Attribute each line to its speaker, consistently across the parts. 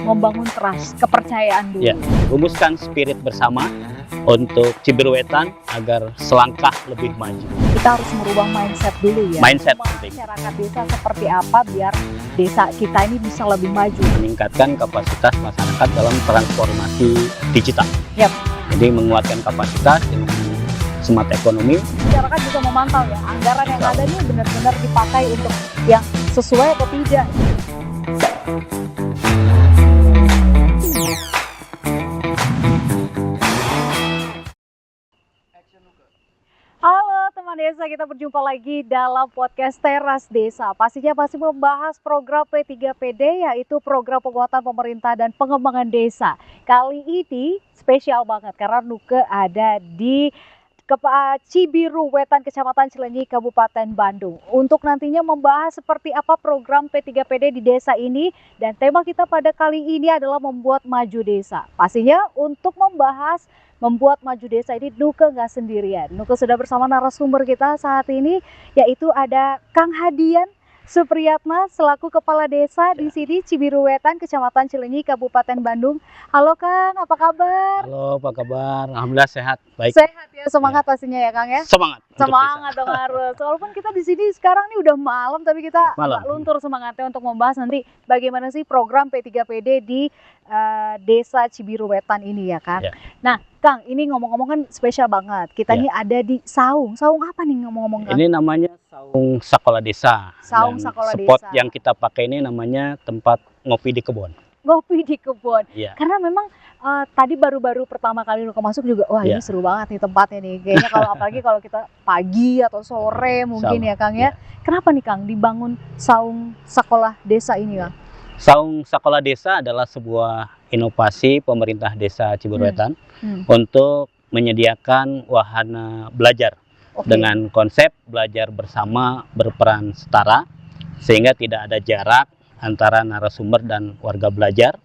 Speaker 1: membangun trust, kepercayaan dulu.
Speaker 2: Ya, rumuskan spirit bersama untuk Cibiruwetan agar selangkah lebih maju.
Speaker 1: Kita harus merubah mindset dulu ya.
Speaker 2: Mindset penting.
Speaker 1: Masyarakat desa seperti apa biar desa kita ini bisa lebih maju.
Speaker 2: Meningkatkan kapasitas masyarakat dalam transformasi digital.
Speaker 1: Yap.
Speaker 2: Jadi menguatkan kapasitas dengan smart ekonomi.
Speaker 1: Masyarakat juga memantau ya, anggaran yang ada ini benar-benar dipakai untuk yang sesuai atau tidak. Halo teman desa, kita berjumpa lagi dalam podcast Teras Desa. Pastinya masih membahas program P3PD, yaitu program penguatan pemerintah dan pengembangan desa. Kali ini spesial banget karena Nuke ada di Cibiruwetan, Kecamatan Cilenyi, Kabupaten Bandung. Untuk nantinya membahas seperti apa program P3PD di desa ini. Dan tema kita pada kali ini adalah membuat maju desa. Pastinya untuk membahas membuat maju desa ini Nuke nggak sendirian. Nuke sudah bersama narasumber kita saat ini, yaitu ada Kang Hadian Supriyatna selaku Kepala Desa di sini Cibiruwetan, Kecamatan Cilenyi, Kabupaten Bandung. Halo Kang, apa kabar?
Speaker 2: Halo, apa kabar? Alhamdulillah sehat, baik.
Speaker 1: Sehat ya, semangat pastinya ya Kang ya.
Speaker 2: Semangat. untuk
Speaker 1: Semangat dong harus. Walaupun kita di sini sekarang nih udah malam, tapi kita
Speaker 2: Malam.
Speaker 1: nggak luntur semangatnya untuk membahas nanti bagaimana sih program P3PD di Desa Cibiruwetan ini ya Kang.
Speaker 2: Ya.
Speaker 1: Nah Kang, ini ngomong-ngomong kan spesial banget. Kita
Speaker 2: Ya.
Speaker 1: ini ada di Saung. Saung apa nih ngomong-ngomong Kang?
Speaker 2: Ini namanya Saung Sekolah Desa.
Speaker 1: Saung
Speaker 2: Dan
Speaker 1: Sekolah
Speaker 2: spot
Speaker 1: Desa.
Speaker 2: yang kita pakai ini namanya tempat ngopi di kebun.
Speaker 1: Ngopi di kebun.
Speaker 2: Iya.
Speaker 1: Karena memang tadi baru-baru pertama kali Nuke masuk juga, wah ini
Speaker 2: Ya.
Speaker 1: seru banget nih tempatnya nih. Kayaknya kalau apalagi kalau kita pagi atau sore mungkin
Speaker 2: Sama.
Speaker 1: ya Kang ya. Kenapa nih Kang dibangun Saung Sekolah Desa ini Kang?
Speaker 2: Saung Sekolah Desa adalah sebuah inovasi pemerintah desa Cibiruwetan untuk menyediakan wahana belajar
Speaker 1: Oke.
Speaker 2: dengan konsep belajar bersama berperan setara sehingga tidak ada jarak antara narasumber dan warga belajar,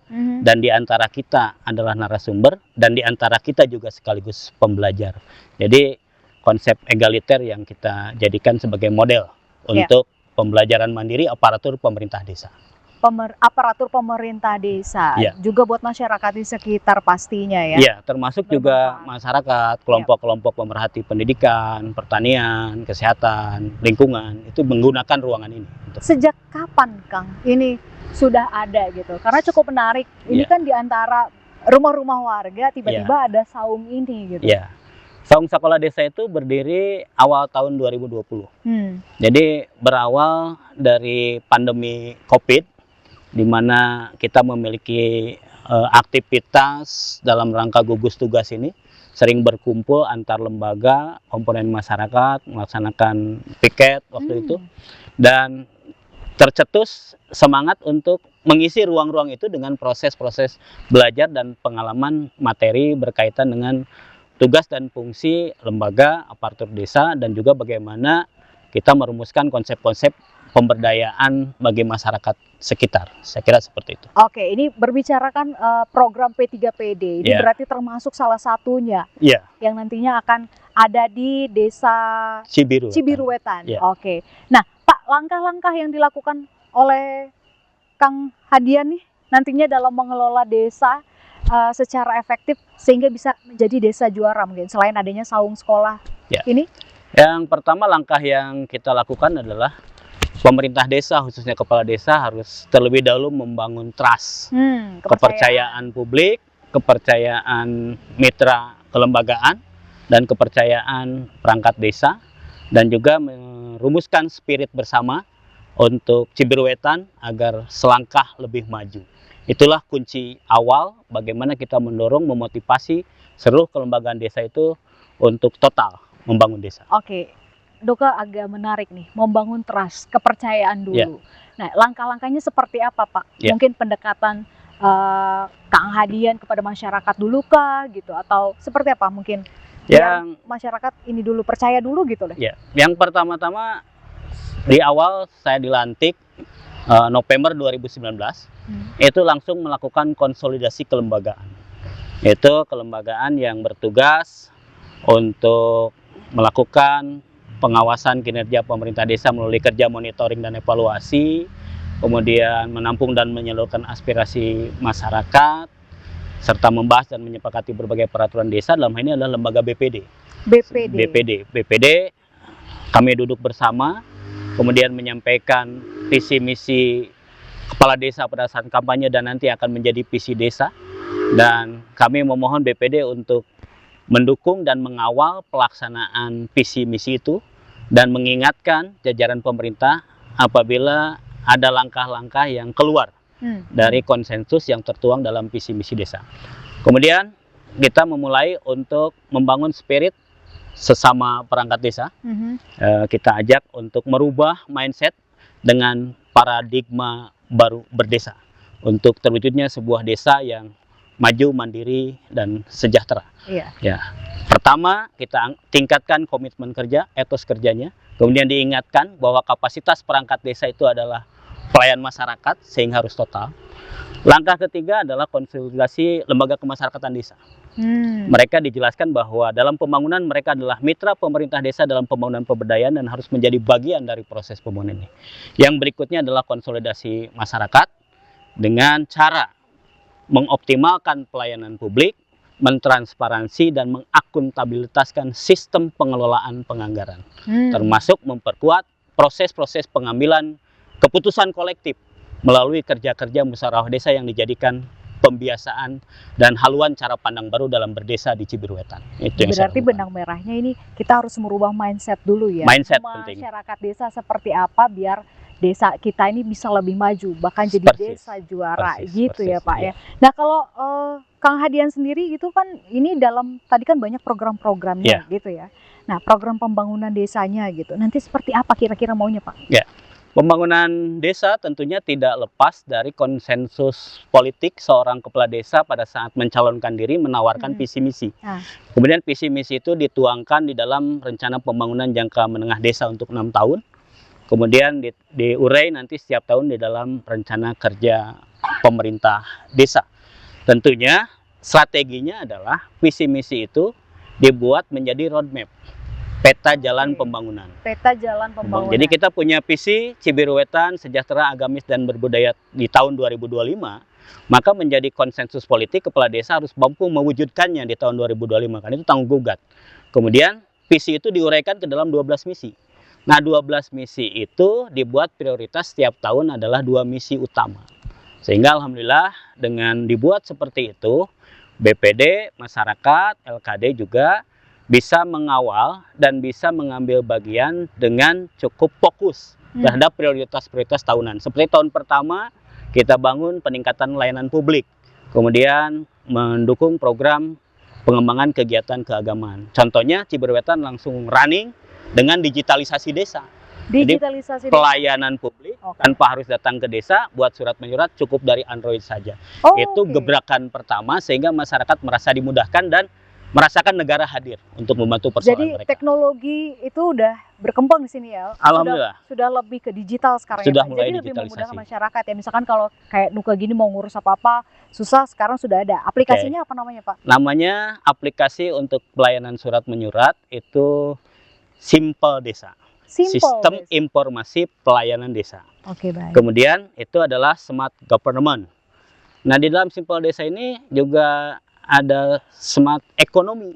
Speaker 2: dan di antara kita adalah narasumber dan di antara kita juga sekaligus pembelajar. Jadi konsep egaliter yang kita jadikan sebagai model untuk pembelajaran mandiri aparatur pemerintah desa.
Speaker 1: Aparatur pemerintah desa,
Speaker 2: Ya.
Speaker 1: juga buat masyarakat di sekitar pastinya ya.
Speaker 2: Iya, termasuk juga
Speaker 1: Bermanfaat.
Speaker 2: masyarakat, kelompok-kelompok pemerhati pendidikan, pertanian, kesehatan, lingkungan, itu menggunakan ruangan ini.
Speaker 1: Sejak kapan Kang ini sudah ada gitu? Karena cukup menarik. Ini
Speaker 2: Ya.
Speaker 1: kan di antara rumah-rumah warga tiba-tiba ada saung ini gitu.
Speaker 2: Iya. Saung Sekolah Desa itu berdiri awal tahun 2020. Jadi berawal dari pandemi Covid, di mana kita memiliki aktivitas dalam rangka gugus tugas ini, sering berkumpul antar lembaga, komponen masyarakat, melaksanakan piket waktu itu, dan tercetus semangat untuk mengisi ruang-ruang itu dengan proses-proses belajar dan pengalaman materi berkaitan dengan tugas dan fungsi lembaga, aparatur desa, dan juga bagaimana kita merumuskan konsep-konsep pemberdayaan bagi masyarakat sekitar. Saya kira seperti itu.
Speaker 1: Oke, ini berbicarakan program P3PD. Ini
Speaker 2: Ya.
Speaker 1: berarti termasuk salah satunya
Speaker 2: Iya,
Speaker 1: yang nantinya akan ada di Desa Cibiruwetan.
Speaker 2: Ya.
Speaker 1: Oke. Nah, Pak, langkah-langkah yang dilakukan oleh Kang Hadian nih nantinya dalam mengelola desa secara efektif sehingga bisa menjadi desa juara mungkin selain adanya saung sekolah
Speaker 2: Ya.
Speaker 1: ini.
Speaker 2: Yang pertama langkah yang kita lakukan adalah pemerintah desa, khususnya kepala desa, harus terlebih dahulu membangun trust, kepercayaan publik, kepercayaan mitra kelembagaan, dan kepercayaan perangkat desa, dan juga merumuskan spirit bersama untuk Cibiruwetan agar selangkah lebih maju. Itulah kunci awal bagaimana kita mendorong, memotivasi seluruh kelembagaan desa itu untuk total membangun desa.
Speaker 1: Oke, Nuke agak menarik nih, membangun trust, kepercayaan dulu.
Speaker 2: Ya.
Speaker 1: Nah, langkah-langkahnya seperti apa Pak?
Speaker 2: Ya.
Speaker 1: Mungkin pendekatan Kang Hadian kepada masyarakat dulu kah gitu, atau seperti apa mungkin? Biar masyarakat ini dulu percaya dulu gitu loh.
Speaker 2: Ya, yang pertama-tama di awal saya dilantik November 2019, itu langsung melakukan konsolidasi kelembagaan. Itu kelembagaan yang bertugas untuk melakukan pengawasan kinerja pemerintah desa melalui kerja monitoring dan evaluasi, kemudian menampung dan menyalurkan aspirasi masyarakat, serta membahas dan menyepakati berbagai peraturan desa. Dalam hal ini adalah lembaga BPD. BPD kami duduk bersama, kemudian menyampaikan visi misi kepala desa pada saat kampanye dan nanti akan menjadi visi desa. Dan kami memohon BPD untuk mendukung dan mengawal pelaksanaan visi misi itu dan mengingatkan jajaran pemerintah apabila ada langkah-langkah yang keluar dari konsensus yang tertuang dalam visi misi desa. Kemudian kita memulai untuk membangun spirit sesama perangkat desa. Kita ajak untuk merubah mindset dengan paradigma baru berdesa untuk terwujudnya sebuah desa yang maju, mandiri, dan sejahtera. Ya. Pertama, kita tingkatkan komitmen kerja, etos kerjanya. Kemudian diingatkan bahwa kapasitas perangkat desa itu adalah pelayan masyarakat sehingga harus total. Langkah ketiga adalah konsolidasi lembaga kemasyarakatan desa. Mereka dijelaskan bahwa dalam pembangunan mereka adalah mitra pemerintah desa dalam pembangunan pemberdayaan dan harus menjadi bagian dari proses pembangunan ini. Yang berikutnya adalah konsolidasi masyarakat dengan cara mengoptimalkan pelayanan publik, mentransparansi dan mengakuntabilitaskan sistem pengelolaan penganggaran, termasuk memperkuat proses-proses pengambilan keputusan kolektif melalui kerja-kerja musyawarah desa yang dijadikan pembiasaan dan haluan cara pandang baru dalam berdesa di Cibiruetan. Itu yang
Speaker 1: berarti benang merahnya ini kita harus merubah mindset dulu ya.
Speaker 2: Mindset penting.
Speaker 1: Masyarakat desa seperti apa biar desa kita ini bisa lebih maju, bahkan jadi desa juara gitu ya Pak ya. Nah kalau Kang Hadian sendiri itu kan ini dalam tadi kan banyak program-programnya gitu ya. Nah program pembangunan desanya gitu, nanti seperti apa kira-kira maunya Pak?
Speaker 2: Ya. Pembangunan desa tentunya tidak lepas dari konsensus politik seorang kepala desa pada saat mencalonkan diri menawarkan visi misi. Kemudian visi misi itu dituangkan di dalam rencana pembangunan jangka menengah desa untuk 6 tahun. Kemudian diurai nanti setiap tahun di dalam rencana kerja pemerintah desa. Tentunya strateginya adalah visi misi itu dibuat menjadi roadmap. Peta jalan pembangunan.
Speaker 1: Peta jalan pembangunan.
Speaker 2: Jadi kita punya visi Cibiruetan sejahtera, agamis, dan berbudaya di tahun 2025. Maka menjadi konsensus politik kepala desa harus mampu mewujudkannya di tahun 2025. Kan itu tanggung gugat. Kemudian visi itu diuraikan ke dalam 12 misi. Nah 12 misi itu dibuat prioritas setiap tahun adalah 2 misi utama. Sehingga alhamdulillah dengan dibuat seperti itu, BPD, masyarakat, LKD juga bisa mengawal dan bisa mengambil bagian dengan cukup fokus terhadap prioritas-prioritas tahunan. Seperti tahun pertama kita bangun peningkatan layanan publik, kemudian mendukung program pengembangan kegiatan keagamaan. Contohnya Cibiruetan langsung running dengan digitalisasi desa.
Speaker 1: Digitalisasi
Speaker 2: Jadi, pelayanan publik tanpa harus datang ke desa, buat surat menyurat cukup dari Android saja. Itu gebrakan pertama sehingga masyarakat merasa dimudahkan dan merasakan negara hadir untuk membantu persoalan mereka.
Speaker 1: Jadi teknologi itu udah berkembang di sini ya.
Speaker 2: Alhamdulillah.
Speaker 1: Sudah lebih ke digital sekarang
Speaker 2: sudah
Speaker 1: ya.
Speaker 2: Mulai
Speaker 1: jadi
Speaker 2: lebih
Speaker 1: memudahkan masyarakat ya. Misalkan kalau kayak Nuka gini mau ngurus apa-apa susah, sekarang sudah ada. Aplikasinya apa namanya Pak?
Speaker 2: Namanya aplikasi untuk pelayanan surat menyurat itu Simple Desa. Sistem Informasi Pelayanan Desa.
Speaker 1: Oke, baik.
Speaker 2: Kemudian itu adalah Smart Government. Nah di dalam Simple Desa ini juga ada smart ekonomi,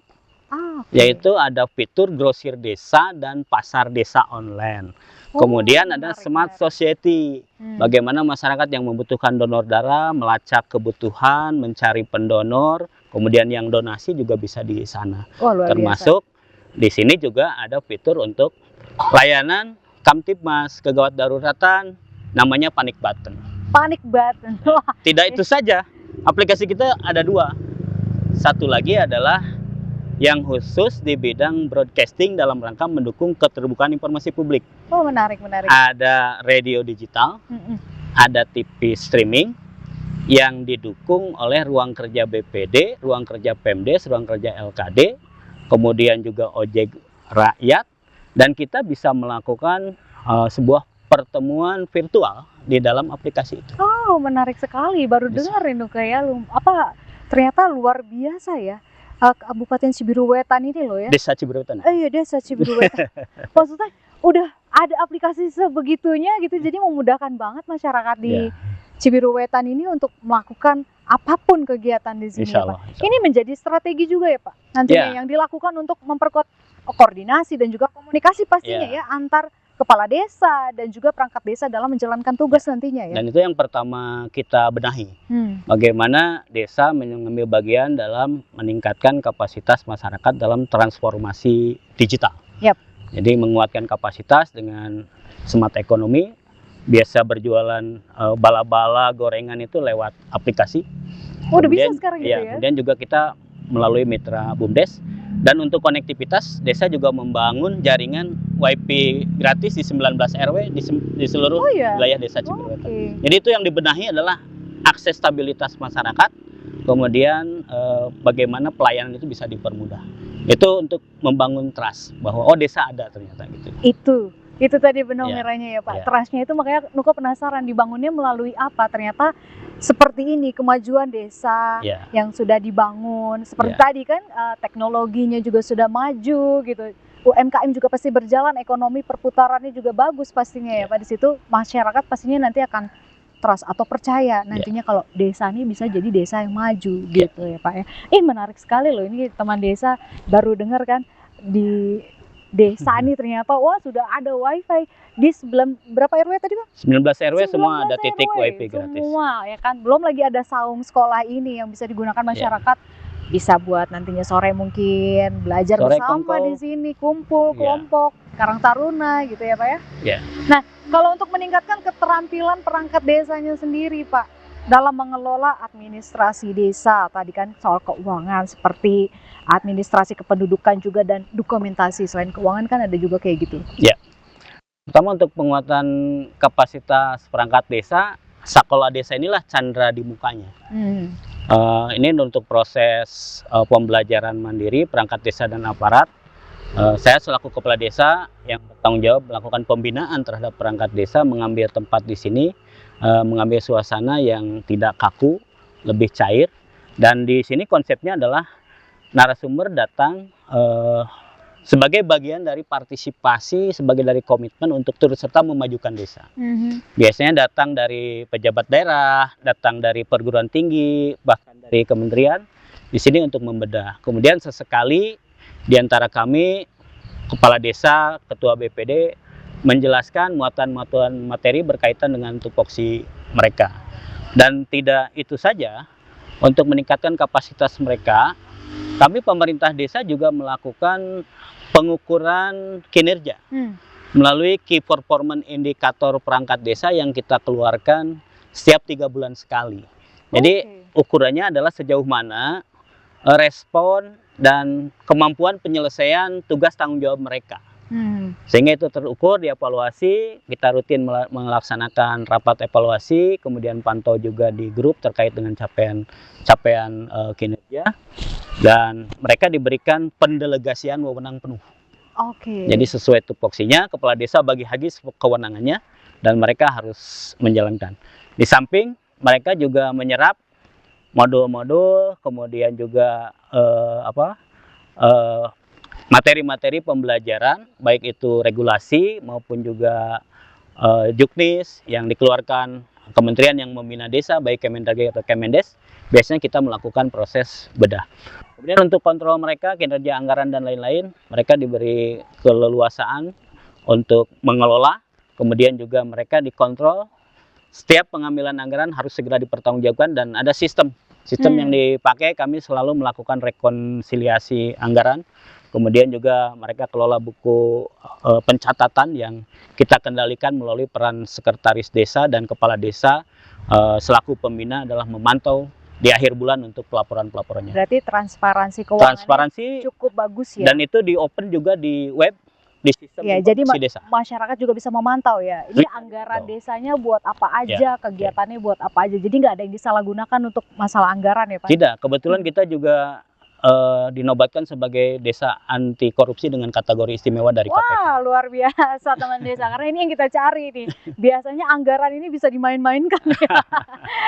Speaker 2: yaitu ada fitur grosir desa dan pasar desa online. Kemudian ada smart society, bagaimana masyarakat yang membutuhkan donor darah, melacak kebutuhan, mencari pendonor, kemudian yang donasi juga bisa di sana. Termasuk di sini juga ada fitur untuk layanan Kamtibmas, kegawat daruratan, namanya Panic Button.
Speaker 1: Panic Button.
Speaker 2: Tidak itu saja, aplikasi kita ada 2. Satu lagi adalah yang khusus di bidang broadcasting dalam rangka mendukung keterbukaan informasi publik.
Speaker 1: Oh, menarik, menarik.
Speaker 2: Ada radio digital, ada TV streaming yang didukung oleh ruang kerja BPD, ruang kerja Pemdes, ruang kerja LKD, kemudian juga ojek rakyat, dan kita bisa melakukan sebuah pertemuan virtual di dalam aplikasi itu.
Speaker 1: Oh, menarik sekali. Baru dengar itu kayak ternyata luar biasa ya. Kabupaten Cibiruetan ini loh ya.
Speaker 2: Desa Cibiruetan.
Speaker 1: Iya, Desa Cibiruetan. Maksudnya udah ada aplikasi sebegitunya gitu, jadi memudahkan banget masyarakat di Cibiruwetan ini untuk melakukan apapun kegiatan di sini, ya, Pak. Ini menjadi strategi juga ya, Pak, nantinya yang dilakukan untuk memperkuat koordinasi dan juga komunikasi pastinya ya antar kepala desa dan juga perangkat desa dalam menjalankan tugas nantinya ya.
Speaker 2: Dan itu yang pertama kita benahi, bagaimana desa mengambil bagian dalam meningkatkan kapasitas masyarakat dalam transformasi digital. Jadi menguatkan kapasitas dengan smart ekonomi, biasa berjualan bala-bala gorengan itu lewat aplikasi.
Speaker 1: Udah bisa sekarang gitu ya?
Speaker 2: Kemudian juga kita melalui mitra BUMDes. Dan untuk konektivitas, desa juga membangun jaringan WiFi gratis di 19 RW di seluruh wilayah desa Cibiruwetan. Jadi itu yang dibenahi adalah akses stabilitas masyarakat, kemudian bagaimana pelayanan itu bisa dipermudah. Itu untuk membangun trust bahwa desa ada ternyata gitu.
Speaker 1: Itu tadi benang merahnya ya Pak. Trustnya itu makanya Nuko penasaran dibangunnya melalui apa? Ternyata seperti ini kemajuan desa yang sudah dibangun. Seperti tadi kan teknologinya juga sudah maju gitu. UMKM juga pasti berjalan, ekonomi perputarannya juga bagus pastinya ya Pak. Di situ masyarakat pastinya nanti akan trust atau percaya nantinya kalau desa ini bisa jadi desa yang maju gitu ya Pak ya. Menarik sekali loh, ini teman desa baru dengar kan di desa ini ternyata sudah ada wifi di berapa RW tadi Pak?
Speaker 2: 19 RW semua ada titik wifi gratis.
Speaker 1: Semua ya kan, belum lagi ada saung sekolah ini yang bisa digunakan masyarakat, bisa buat nantinya sore mungkin belajar bersama di sini, kumpul kelompok Karang Taruna gitu ya Pak ya. Nah kalau untuk meningkatkan keterampilan perangkat desanya sendiri Pak dalam mengelola administrasi desa, tadi kan soal keuangan seperti administrasi kependudukan juga dan dokumentasi, selain keuangan kan ada juga kayak gitu.
Speaker 2: Pertama untuk penguatan kapasitas perangkat desa, Sakola Desa inilah candra di mukanya. Ini untuk proses pembelajaran mandiri perangkat desa dan aparat. Saya selaku kepala desa yang bertanggung jawab melakukan pembinaan terhadap perangkat desa, mengambil tempat di sini, mengambil suasana yang tidak kaku, lebih cair. Dan di sini konsepnya adalah narasumber datang sebagai bagian dari partisipasi, sebagai dari komitmen untuk turut serta memajukan desa. Biasanya datang dari pejabat daerah, datang dari perguruan tinggi, bahkan dari kementerian di sini untuk membedah. Kemudian sesekali di antara kami, kepala desa, ketua BPD, menjelaskan muatan-muatan materi berkaitan dengan tupoksi mereka. Dan tidak itu saja, untuk meningkatkan kapasitas mereka, kami pemerintah desa juga melakukan pengukuran kinerja melalui Key Performance Indicator perangkat desa yang kita keluarkan setiap 3 bulan sekali. Jadi ukurannya adalah sejauh mana respon dan kemampuan penyelesaian tugas tanggung jawab mereka. Sehingga itu terukur, dievaluasi, kita rutin melaksanakan rapat evaluasi, kemudian pantau juga di grup terkait dengan capaian kinerja, dan mereka diberikan pendelegasian wewenang penuh. Jadi sesuai tupoksinya, kepala desa bagi hagis kewenangannya dan mereka harus menjalankan. Di samping mereka juga menyerap modul-modul, kemudian juga materi-materi pembelajaran, baik itu regulasi maupun juga juknis yang dikeluarkan kementerian yang membina desa, baik Kemendagri atau Kemendes. Biasanya kita melakukan proses bedah. Kemudian untuk kontrol mereka, kinerja anggaran dan lain-lain, mereka diberi keleluasaan untuk mengelola. Kemudian juga mereka dikontrol. Setiap pengambilan anggaran harus segera dipertanggungjawabkan dan ada sistem yang dipakai. Kami selalu melakukan rekonsiliasi anggaran. Kemudian juga mereka kelola buku pencatatan yang kita kendalikan melalui peran sekretaris desa dan kepala desa selaku pembina adalah memantau di akhir bulan untuk pelaporan-pelaporannya.
Speaker 1: Berarti transparansi keuangannya cukup bagus ya.
Speaker 2: Dan itu di open juga di web, di sistem
Speaker 1: jadi
Speaker 2: desa.
Speaker 1: Masyarakat juga bisa memantau ya. Ini anggaran desanya buat apa aja, kegiatannya buat apa aja. Jadi nggak ada yang disalahgunakan untuk masalah anggaran ya Pak?
Speaker 2: Tidak, kebetulan kita juga dinobatkan sebagai desa anti korupsi dengan kategori istimewa dari KPK.
Speaker 1: Wah, luar biasa teman desa, karena ini yang kita cari nih. Biasanya anggaran ini bisa dimain-mainkan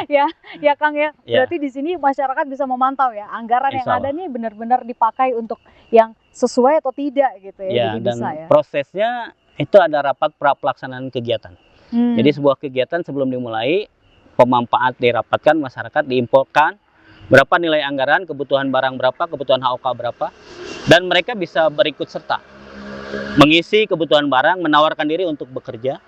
Speaker 1: ya. Ya Kang ya. Berarti di sini masyarakat bisa memantau ya anggaran yang ada nih benar-benar dipakai untuk yang sesuai atau tidak gitu ya.
Speaker 2: Jadi dan bisa, prosesnya itu ada rapat pelaksanaan kegiatan. Jadi sebuah kegiatan sebelum dimulai, pemanfaat dirapatkan, masyarakat diinfokan berapa nilai anggaran, kebutuhan barang berapa, kebutuhan HOK berapa, dan mereka bisa berikut serta mengisi kebutuhan barang, menawarkan diri untuk bekerja,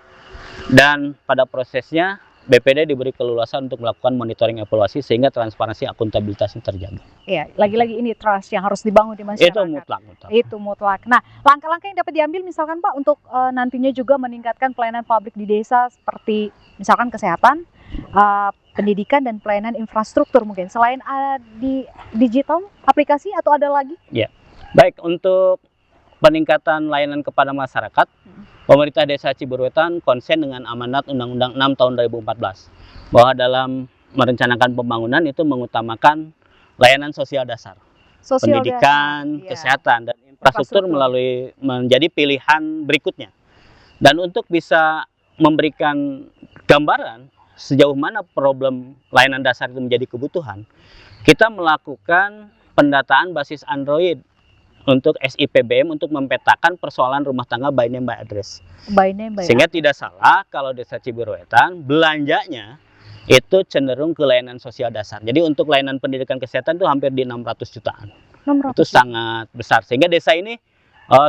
Speaker 2: dan pada prosesnya BPD diberi keleluasan untuk melakukan monitoring evaluasi sehingga transparansi akuntabilitasnya terjaga.
Speaker 1: Iya, lagi-lagi ini trust yang harus dibangun di masyarakat.
Speaker 2: Itu mutlak.
Speaker 1: Itu mutlak. Nah, langkah-langkah yang dapat diambil misalkan Pak untuk nantinya juga meningkatkan pelayanan publik di desa seperti misalkan kesehatan, pendidikan dan pelayanan infrastruktur mungkin. Selain di digital aplikasi atau ada lagi?
Speaker 2: Ya, baik, untuk peningkatan layanan kepada masyarakat, pemerintah Desa Cibiruetan konsen dengan amanat Undang-Undang 6 tahun 2014 bahwa dalam merencanakan pembangunan itu mengutamakan layanan sosial dasar, pendidikan, kesehatan, dan infrastruktur melalui menjadi pilihan berikutnya. Dan untuk bisa memberikan gambaran sejauh mana problem layanan dasar itu menjadi kebutuhan, kita melakukan pendataan basis Android untuk SIPBM untuk mempetakan persoalan rumah tangga by name by address. Sehingga tidak salah kalau Desa Cibiruetan belanjanya itu cenderung ke layanan sosial dasar. Jadi untuk layanan pendidikan kesehatan itu hampir di 600 jutaan. Itu sangat besar. Sehingga desa ini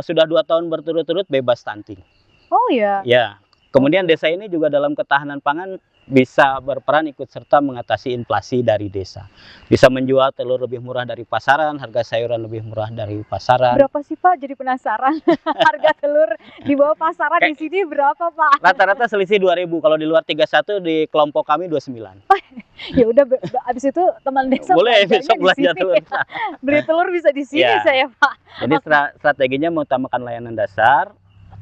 Speaker 2: sudah 2 tahun berturut-turut bebas stunting.
Speaker 1: Oh ya.
Speaker 2: Ya. Kemudian desa ini juga dalam ketahanan pangan bisa berperan ikut serta mengatasi inflasi dari desa. Bisa menjual telur lebih murah dari pasaran, harga sayuran lebih murah dari pasaran.
Speaker 1: Berapa sih Pak? Jadi penasaran. Harga telur di bawah pasaran di sini berapa Pak?
Speaker 2: Rata-rata selisih 2.000. Kalau di luar 31, di kelompok kami 29.
Speaker 1: Ya udah, abis itu teman desa
Speaker 2: boleh besok belanja telur.
Speaker 1: Beli telur bisa di sini saya Pak.
Speaker 2: Jadi strateginya mengutamakan layanan dasar.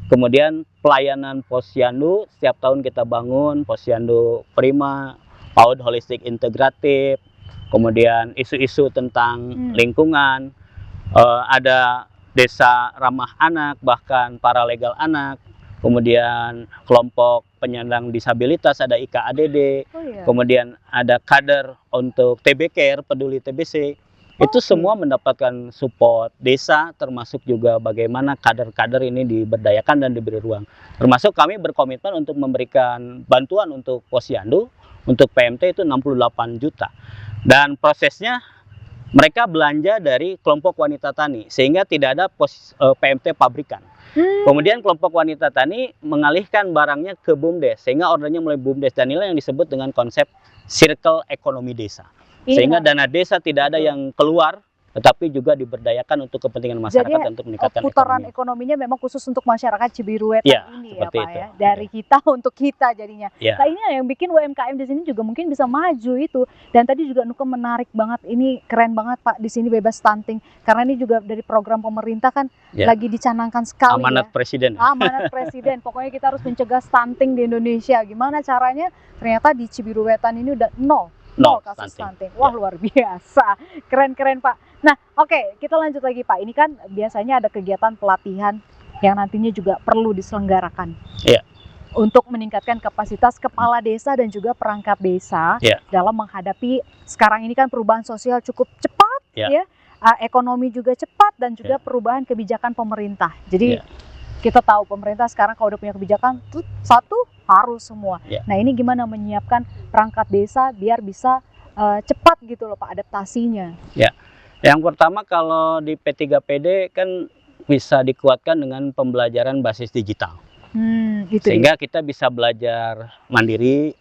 Speaker 2: Kemudian pelayanan posyandu, setiap tahun kita bangun posyandu prima, PAUD holistik integratif, kemudian isu-isu tentang lingkungan, ada desa ramah anak, bahkan paralegal anak, kemudian kelompok penyandang disabilitas, ada IKADD, kemudian ada kader untuk TB Care, peduli TBC. Itu semua mendapatkan support desa, termasuk juga bagaimana kader-kader ini diberdayakan dan diberi ruang. Termasuk kami berkomitmen untuk memberikan bantuan untuk posyandu, untuk PMT itu 68 juta. Dan prosesnya mereka belanja dari kelompok wanita tani, sehingga tidak ada PMT pabrikan. Kemudian kelompok wanita tani mengalihkan barangnya ke BUMDes, sehingga ordernya mulai BUMDes, dan inilah yang disebut dengan konsep circle ekonomi desa. Sehingga dana desa tidak ada yang keluar, tetapi juga diberdayakan untuk kepentingan masyarakat. Jadi, untuk meningkatkan
Speaker 1: putaran ekonominya memang khusus untuk masyarakat Cibiruetan ini ya Pak ya. Dari kita untuk kita jadinya. Nah ini yang bikin UMKM di sini juga mungkin bisa maju itu. Dan tadi juga Nuke menarik banget, ini keren banget Pak, di sini bebas stunting. Karena ini juga dari program pemerintah kan lagi dicanangkan sekali.
Speaker 2: Amanat Presiden.
Speaker 1: Amanat Presiden. Pokoknya kita harus mencegah stunting di Indonesia. Gimana caranya? Ternyata di Cibiruetan ini udah nol kasus stunting. Wah luar biasa, keren-keren Pak. Nah oke, kita lanjut lagi Pak. Ini kan biasanya ada kegiatan pelatihan yang nantinya juga perlu diselenggarakan untuk meningkatkan kapasitas kepala desa dan juga perangkat desa dalam menghadapi sekarang ini kan perubahan sosial cukup cepat ekonomi juga cepat, dan juga perubahan kebijakan pemerintah. Jadi kita tahu pemerintah sekarang kalau udah punya kebijakan satu harus semua. Nah ini gimana menyiapkan perangkat desa biar bisa cepat gitu loh Pak adaptasinya?
Speaker 2: Yang pertama kalau di P3PD kan bisa dikuatkan dengan pembelajaran basis digital. Sehingga kita bisa belajar mandiri,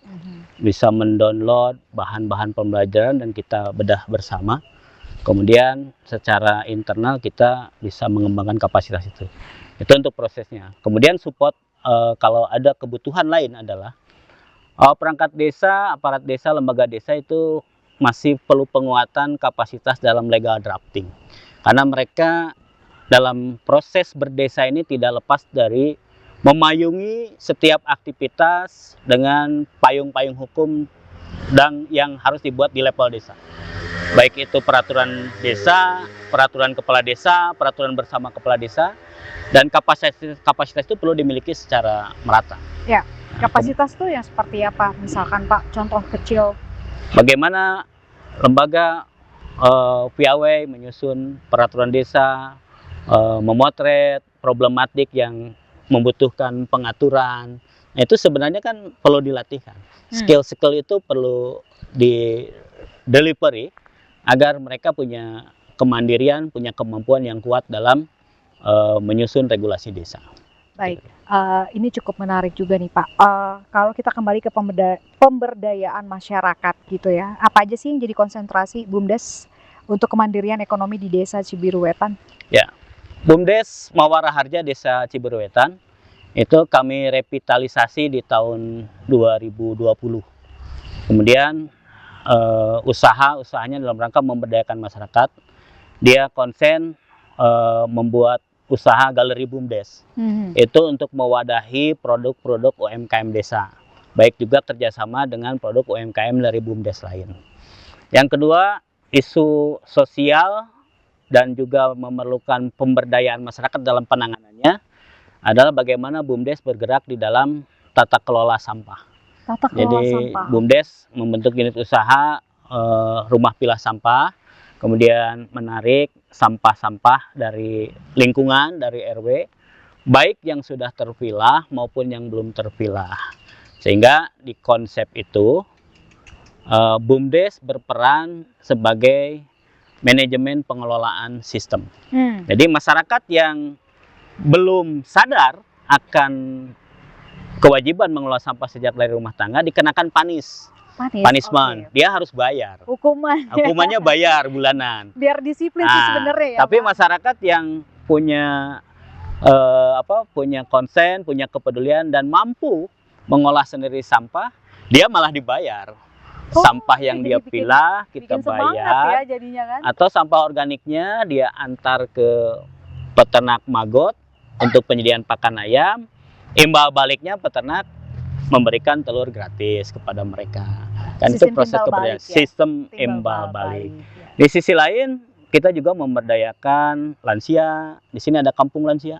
Speaker 2: bisa mendownload bahan-bahan pembelajaran dan kita bedah bersama. Kemudian secara internal kita bisa mengembangkan kapasitas itu. Itu untuk prosesnya. Kemudian support kalau ada kebutuhan lain adalah perangkat desa, aparat desa, lembaga desa itu masih perlu penguatan kapasitas dalam legal drafting. Karena mereka dalam proses berdesa ini tidak lepas dari memayungi setiap aktivitas dengan payung-payung hukum dan yang harus dibuat di level desa. Baik itu peraturan desa, peraturan kepala desa, peraturan bersama kepala desa, dan kapasitas itu perlu dimiliki secara merata.
Speaker 1: Ya, kapasitas itu yang seperti apa? Misalkan Pak, contoh kecil.
Speaker 2: Bagaimana lembaga piawai menyusun peraturan desa, memotret problematik yang membutuhkan pengaturan. Nah, itu sebenarnya kan perlu dilatihkan. Skill-skill itu perlu di delivery agar mereka punya kemandirian, punya kemampuan yang kuat dalam menyusun regulasi desa.
Speaker 1: Baik, ini cukup menarik juga nih Pak. Kalau kita kembali ke pemberdayaan masyarakat gitu ya, apa aja sih yang jadi konsentrasi BUMDes untuk kemandirian ekonomi di Desa Cibiruwetan?
Speaker 2: Ya, BUMDes Mawara Harja Desa Cibiruwetan itu kami revitalisasi di tahun 2020. Kemudian usahanya dalam rangka memberdayakan masyarakat. Dia konsen membuat usaha galeri BUMDes. Itu untuk mewadahi produk-produk UMKM desa. Baik juga kerjasama dengan produk UMKM dari BUMDes lain. Yang kedua, isu sosial dan juga memerlukan pemberdayaan masyarakat dalam penanganannya adalah bagaimana BUMDes bergerak di dalam tata kelola sampah. Jadi BUMDes membentuk unit usaha rumah pilah sampah, kemudian menarik sampah-sampah dari lingkungan, dari RW, baik yang sudah terpilah maupun yang belum terpilah. Sehingga di konsep itu BUMDes berperan sebagai manajemen pengelolaan sistem. Jadi masyarakat yang belum sadar akan kewajiban mengelola sampah sejak dari rumah tangga dikenakan punishment. Okay. Dia harus bayar. Hukumannya bayar bulanan.
Speaker 1: Biar disiplin sih sebenarnya ya.
Speaker 2: Tapi Pak, masyarakat yang punya punya konsen, punya kepedulian dan mampu mengolah sendiri sampah, dia malah dibayar. Sampah yang dia pilah kita bayar.
Speaker 1: Ya, jadinya kan?
Speaker 2: Atau sampah organiknya dia antar ke peternak magot untuk penyediaan pakan ayam. Imbal baliknya peternak memberikan telur gratis kepada mereka. Kan itu proses keberdayaaan, sistem imbal balik. Di sisi lain, kita juga memberdayakan lansia. Di sini ada kampung lansia.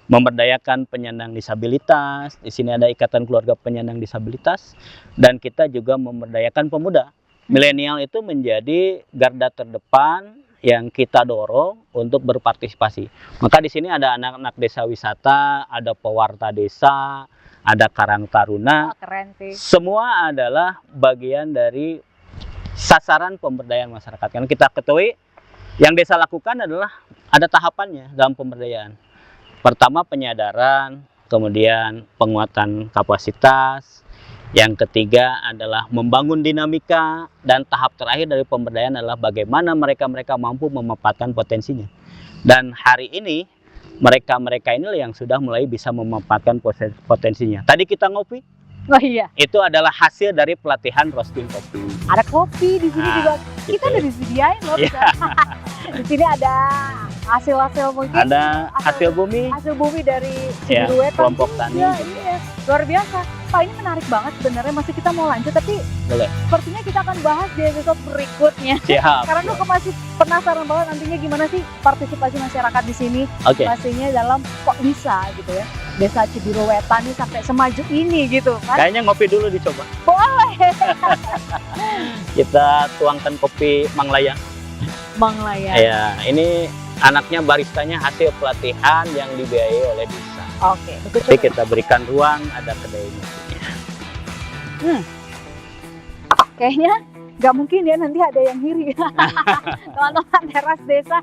Speaker 2: Memberdayakan penyandang disabilitas. Di sini ada ikatan keluarga penyandang disabilitas. Dan kita juga memberdayakan pemuda. Milenial itu menjadi garda terdepan yang kita dorong untuk berpartisipasi. Maka di sini ada anak-anak desa wisata, ada pewarta desa, ada Karang Taruna.
Speaker 1: Keren sih.
Speaker 2: Semua adalah bagian dari sasaran pemberdayaan masyarakat. Karena kita ketahui yang desa lakukan adalah ada tahapannya dalam pemberdayaan. Pertama penyadaran, kemudian penguatan kapasitas. Yang ketiga adalah membangun dinamika, dan tahap terakhir dari pemberdayaan adalah bagaimana mereka mampu memanfaatkan potensinya. Dan hari ini mereka inilah yang sudah mulai bisa memanfaatkan potensinya. Tadi kita ngopi.
Speaker 1: Oh iya.
Speaker 2: Itu adalah hasil dari pelatihan roasting kopi.
Speaker 1: Ada kopi di sini juga. Kita udah disediain loh. Di sini ada hasil-hasil mungkin.
Speaker 2: Ada hasil bumi.
Speaker 1: Hasil bumi dari Cibiruwetan.
Speaker 2: Kelompok tani.
Speaker 1: Iya. Luar biasa. Pak, ini menarik banget sebenarnya. Masih kita mau lanjut, tapi
Speaker 2: boleh.
Speaker 1: Sepertinya kita akan bahas di episode berikutnya.
Speaker 2: Siap.
Speaker 1: Karena aku masih penasaran banget nantinya gimana sih partisipasi masyarakat di sini. Pastinya dalam kok bisa gitu ya. Desa Cibiruwetan ini sampai semaju ini gitu kan.
Speaker 2: Kayaknya ngopi dulu dicoba.
Speaker 1: Boleh.
Speaker 2: Kita tuangkan kopi Mang Layang.
Speaker 1: Mang Layang.
Speaker 2: Ya, ini anaknya baristanya hasil pelatihan yang dibiayai oleh desa.
Speaker 1: Oke.
Speaker 2: Jadi kita berikan ruang, ada kedai kopinya.
Speaker 1: Kayaknya nggak mungkin ya nanti ada yang ngiri. Teman-teman Teras Desa.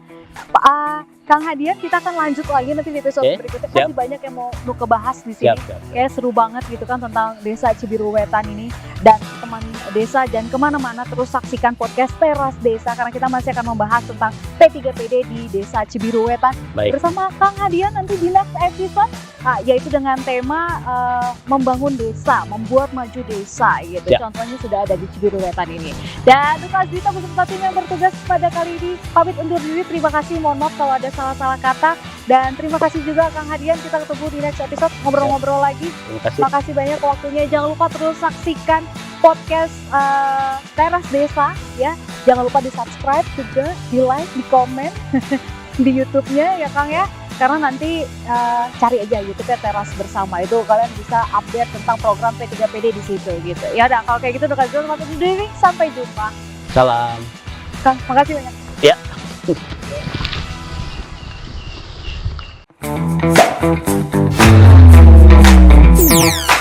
Speaker 1: Kang Hadian, kita akan lanjut lagi nanti di episode berikutnya. Masih banyak yang mau kebahas di sini. Kayak seru banget gitu kan tentang Desa Cibiruwetan ini. Dan teman desa jangan kemana-mana, terus saksikan podcast Teras Desa karena kita masih akan membahas tentang P3PD di Desa Cibiruwetan. Bersama Kang Hadian nanti di next episode, yaitu dengan tema membangun desa, membuat maju desa gitu. Contohnya sudah ada di Cibiruwetan ini. Dan Dukas Dita beserta tim yang bertugas pada kali ini pamit undur diri. Terima kasih, mohon maaf kalau ada salah-salah kata, dan terima kasih juga Kang Hadian. Kita ketemu di next episode, ngobrol-ngobrol lagi. Terima kasih banyak waktunya. Jangan lupa terus saksikan podcast Teras Desa ya. Jangan lupa di subscribe juga, di like, di komen di YouTube-nya ya Kang ya. Karena nanti cari aja YouTube-nya Teras Bersama, itu kalian bisa update tentang program P3PD di situ gitu. Ya udah, kalau kayak gitu udah kasih undur diri. Sampai jumpa.
Speaker 2: Salam.
Speaker 1: Kang, makasih banyak.
Speaker 2: Ya.
Speaker 1: Bye.